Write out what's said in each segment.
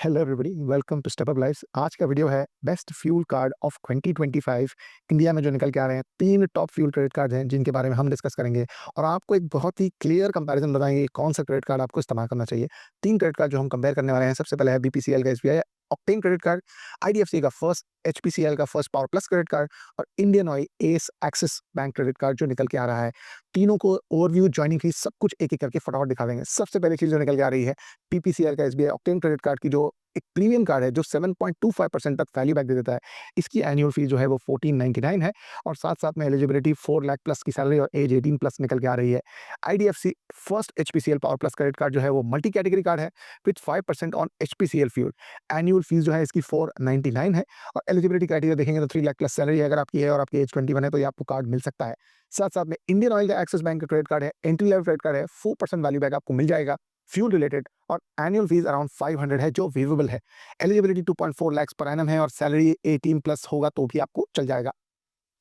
Hello everybody, welcome to step up life. आज का video है best fuel card of 2025। India में जो निकल के आ रहे हैं 3 टॉप फ्यूल क्रेडिट कार्ड हैं जिनके बारे में हम डिस्कस करेंगे और आपको एक बहुत ही क्लियर कंपैरिजन बताएंगे कौन सा क्रेडिट कार्ड आपको इस्तेमाल करना चाहिए। 3 क्रेडिट कार्ड जो हम कंपेयर करने वाले हैं, सबसे पहले है बीपीसीएल का SBI octane credit card, IDFC का फर्स्ट, एचपीसीएल का first power plus credit card और इंडियन ऑयल एस एक्सिस बैंक क्रेडिट कार्ड जो निकल के आ रहा है। तीनों को ओवरव्यू, जॉइनिंग फीस, सब कुछ एक-एक करके फटाफट दिखा देंगे। सबसे पहली चीज़ जो निकल के आ रही है बीपीसीएल का एसबीआई ऑक्टेन क्रेडिट कार्ड की, जो एक प्रीमियम कार्ड है जो 7.25% तक वैल्यू बैक दे देता है। इसकी एनुअल फीस जो है वो 1499 है और साथ-साथ में एलिजिबिलिटी 4 लाख प्लस की सैलरी और एज 18 प्लस निकल के आ रही है। IDFC first HPCL power plus credit card जो है वो मल्टी कैटेगरी कार्ड है with 5% on HPCL fuel. Annual fees जो है इसकी 499 है और एलिजिबिलिटी क्राइटेरिया देखेंगे तो 3 लाख प्लस सैलरी अगर आपकी है और आपकी एज 21 है तो ये आपको कार्ड मिल सकता है। साथ-साथ में इंडियन ऑयल का एक्सिस बैंक का क्रेडिट कार्ड है, एंट्री लेवल क्रेडिट कार्ड है, 4% वैल्यू बैक आपको मिल जाएगा फ्यूल रिलेटेड और एनुअल फीस अराउंड 500 है जो वेरिएबल है। एलिजिबिलिटी 2.4 लाख पर एनम है और सैलरी 18 प्लस होगा तो भी आपको चल जाएगा।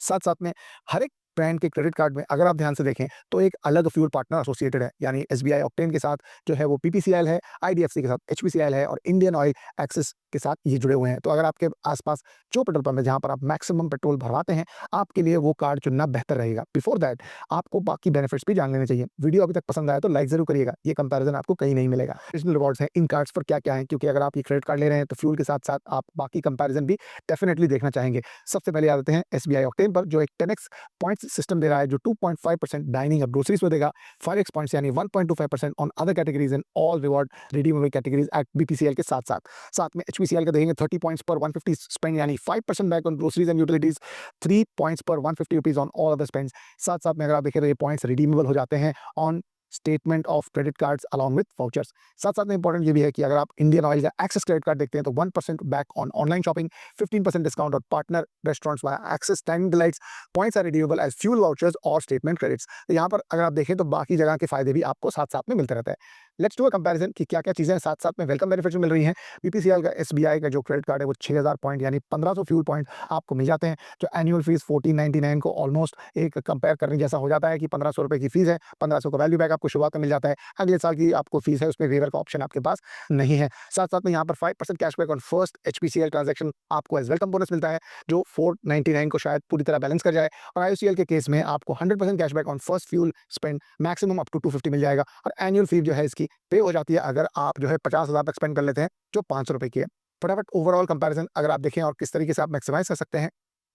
साथ-साथ में हर एक ब्रांड के क्रेडिट कार्ड में अगर आप ध्यान से देखें तो एक अलग फ्यूल पार्टनर एसोसिएटेड है, यानी एसबीआई ऑक्टेन के साथ जो है वो बीपीसीएल है, आईडीएफसी के साथ एचपीसीएल है और इंडियन ऑयल एक्सिस के साथ ये जुड़े हुए हैं। तो अगर आपके आसपास जो पेट्रोल पंप है जहां पर आप मैक्सिमम पेट्रोल भरवाते हैं, आपके लिए वो कार्ड चुनना बेहतर रहेगा। बिफोर दैट आपको बाकी बेनिफिट्स भी जान लेने चाहिए। वीडियो अभी तक पसंद आया तो लाइक जरूर करिएगा, ये कंपैरिजन आपको कहीं नहीं मिलेगा। एडिशनल रिवॉर्ड्स हैं इन कार्ड्स पर क्या-क्या हैं, क्योंकि अगर आप ये क्रेडिट कार्ड ले रहे हैं तो फ्यूल के साथ-साथ आप बाकी कंपैरिजन भी डेफिनेटली देखना चाहेंगे। सबसे पहले आ जाते हैं एसबीआई ऑक्टेन पर, जो एक 10x पॉइंट्स सिस्टम दे रहा है जो 2.5% डाइनिंग और ग्रोसरीज में देगा, 5x पॉइंट्स यानी 1.25% on other categories and all reward redeemable categories at BPCL के साथ में एचपीसीएल का देंगे 30 पॉइंट्स पर 150 स्पेंड यानी 5% back on groceries and utilities, 3 points पर 150 rupees on all other spends. साथ-साथ में अगर आप देखें तो ये पॉइंट्स रिडीमेबल हो जाते हैं on statement of credit cards along with vouchers. साथ-साथ में इंपॉर्टेंट ये भी है कि अगर आप इंडियन ऑयल का एक्सेस क्रेडिट कार्ड देखते हैं तो 1% back on online shopping, 15% discount on partner restaurants via access timing delights, points are redeemable as fuel vouchers और स्टेटमेंट क्रेडिट्स। तो यहाँ पर अगर आप देखें तो बाकी जगह के फायदे भी आपको साथ-साथ में मिलते रहते हैं। लेट्स डू अ कंपैरिजन कि क्या-क्या चीजें साथ-साथ में वेलकम बेनिफिट्स मिल रही हैं। बीपीसीएल का एसबीआई का जो क्रेडिट कार्ड है वो 6000 पॉइंट यानी 1500 फ्यूल पॉइंट आपको मिल जाते हैं, जो एनुअल फीस 1499 को ऑलमोस्ट एक कंपेयर करने जैसा हो जाता है कि 1500 रुपए की फीस है, 1500 का वैल्यू बैक आपको शुरुआत में मिल जाता है। अगले साल की आपको फीस है उसमें वेवर का ऑप्शन आपके पास नहीं है। साथ-साथ में यहाँ पर 5% cashback on first HPCL transaction आपको एज वेलकम बोनस मिलता है, जो 499 को शायद पूरी तरह बैलेंस कर जाए और आईओसीएल के केस में आपको 100% cashback on first fuel spend maximum up to 250 मिल जाएगा और एनुअल फीस जो है इसकी पे हो जाती है अगर आप जो है 50,000 तक स्पेंड कर लेते हैं, जो 500 रुपए की है। फटाफट ओवरऑल कंपैरिजन अगर आप देखें और किस तरीके से आप मैक्सिमाइज कर सकते हैं,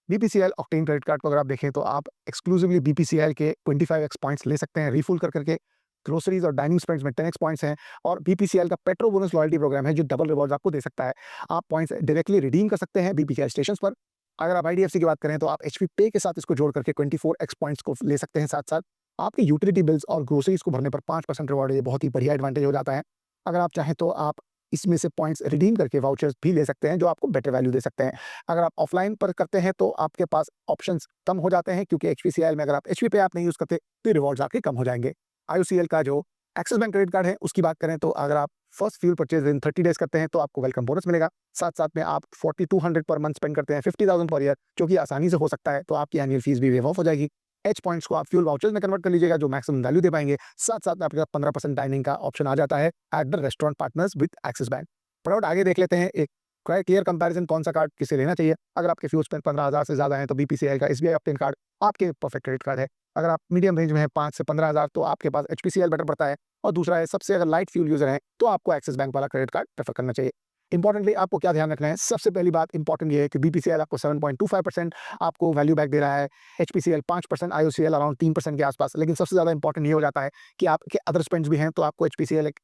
बीपीसीएल ऑक्टेन क्रेडिट कार्ड को अगर आप देखें तो आप एक्सक्लूसिवली बीपीसीएल के 25x पॉइंट्स ले सकते हैं रिफुल कर करके। ग्रोसरीज और डाइनिंग स्पेंड्स में 10x पॉइंट्स हैं और बीपीसीएल का पेट्रो बोनस लॉयल्टी प्रोग्राम है जो डबल रिवॉर्ड्स आपको दे सकता है। आप पॉइंट्स डायरेक्टली रिडीम कर सकते हैं बीपीसीएल स्टेशन पर। अगर आप आईडीएफसी की बात करें तो आप एचपी पे के साथ इसको जोड़ करके 24x पॉइंट्स को ले सकते हैं। साथ-साथ आपके यूटिलिटी बिल्स और ग्रोसरीज को भरने पर 5% रिवॉर्ड है, ये बहुत ही बढ़िया एडवांटेज हो जाता है। अगर आप चाहें तो आप इसमें से पॉइंट्स रिडीम करके वाउचर्स भी ले सकते हैं जो आपको बेटर वैल्यू दे सकते हैं। अगर आप ऑफलाइन पर करते हैं तो आपके पास ऑप्शंस कम हो जाते हैं, क्योंकि एचपीसीएल में अगर आप एचपी पे आप नहीं यूज करते तो रिवॉर्ड्स आपके कम हो जाएंगे। आईओसीएल का जो एक्सिस बैंक क्रेडिट कार्ड है उसकी बात करें तो अगर आप first fuel purchase in 30 days करते हैं तो आपको वेलकम बोनस मिलेगा। साथ-साथ में आप 4200 पर मंथ स्पेंड करते हैं, 50,000 पर ईयर, जो कि आसानी से हो सकता है, तो आपकी एनुअल फीस भी वेव ऑफ हो जाएगी। एच पॉइंट्स को आप फ्यूल वाउचर्स में कन्वर्ट कर लीजिएगा जो मैक्सिमम वैल्यू दे पाएंगे। साथ-साथ में आपके पास 15% डाइनिंग का ऑप्शन आ जाता है at the restaurant partners with axis bank. फटाफट आगे देख लेते हैं एक क्लियर कंपैरिजन कौन सा कार्ड किसे लेना चाहिए। अगर आपके फ्यूल स्पेंड 15,000 से ज्यादा है तो बीपीसीएल का एसबीआई ऑक्टेन कार्ड आपके परफेक्ट क्रेडिट कार्ड है। अगर आप मीडियम रेंज में है 5 से 15,000 तो आपके पास एचपीसीएल बेटर पड़ता है और दूसरा है सबसे अगर लाइट फ्यूल यूजर है तो आपको एक्सिस बैंक वाला क्रेडिट कार्ड प्रेफर करना चाहिए। इंपॉर्टेंटली आपको क्या ध्यान रखना है, सबसे पहली बात इंपॉर्टेंट ये है कि बीपीसीएल आपको 7.25% आपको वैल्यू बैक दे रहा है, एचपीसीएल 5%, आईओसीएल अराउंड 3% के आसपास। लेकिन सबसे ज्यादा इंपॉर्टेंट ये हो जाता है कि आपके अदर स्पेंड्स भी हैं तो आपको एचपीसीएल एक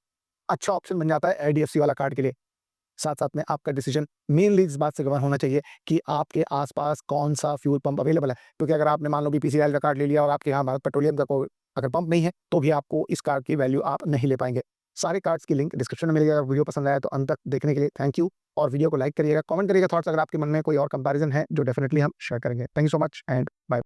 अच्छा ऑप्शन बन जाता है आईडीएफसी वाला कार्ड के लिए। साथ-साथ में आपका डिसीजन मेनली इस बात से गवर्न होना चाहिए कि आपके आसपास कौन-सा फ्यूल पंप अवेलेबल है। क्योंकि अगर आपने मान लो बीपीसीएल का कार्ड ले लिया और आपके यहाँ भारत पेट्रोलियम का कोई अगर पंप नहीं है, तो भी आपको इस कार्ड की वैल्यू आप नहीं ले पाएँगे। सारे कार्ड्स की लिंक डिस्क्रिप्शन में मिलेगी। अगर वीडियो पसंद आया तो अंत तक देखने के लिए थैंक यू और वीडियो को लाइक करिएगा, कमेंट करिएगा थॉट्स अगर आपके मन में कोई और कंपैरिजन है जो डेफिनिटली हम शेयर करेंगे। Thank you so much and bye.